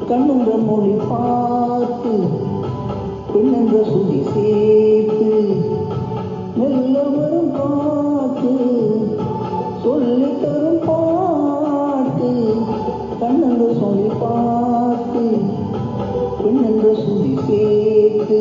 கண்ணுன்ற மொழி பார்த்து பெண்ணென்ற சுதி சேர்த்து மெல்ல வரும் காற்று சொல்லி தரும் பாட்டு கண்ணென்ற சொல்லி பார்த்து பெண்ணென்ற சுதி சேர்த்து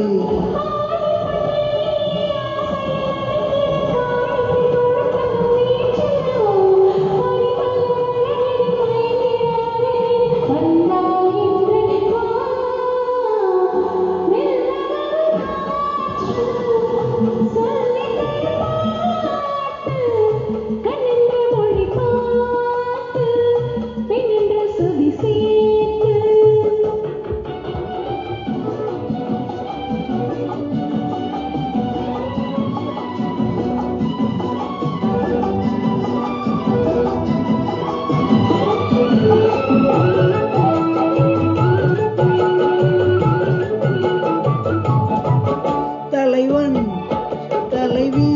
தலைவன் தலைவி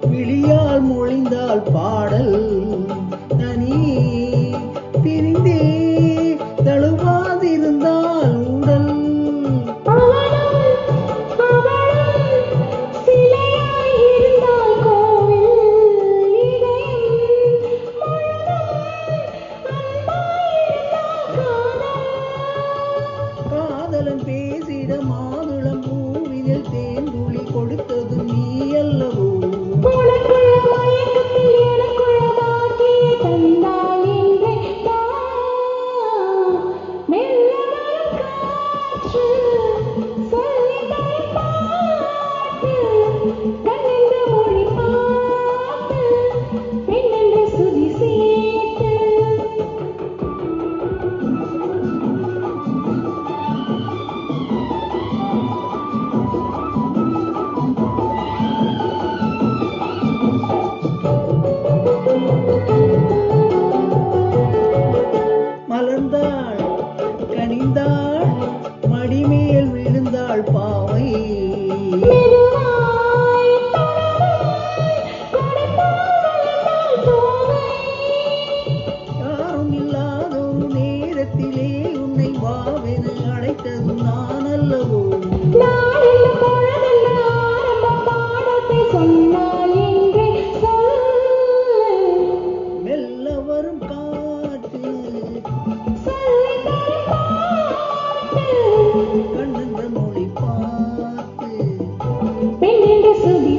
விழியால் மொழிந்தால் பாடல் தனி பிரிந்தே தழுவாதிருந்தால் உடல் காதலன் பேசிட மாதுளம் பூவினில் தேன்துளி கொடுத்தது நீ அல்லவோ மலர்ந்தாள் கனிந்தாள் மடிமேல் விழுந்தாள் பாவை யாரும் இல்லாத ஒரு நேரத்திலே உன்னை வாவென அழைத்தது நான் அல்லவோ மெல்ல வரும் காற்று கண்ணென்ற மொழி பார்த்து பெண்ணென்ற சுதி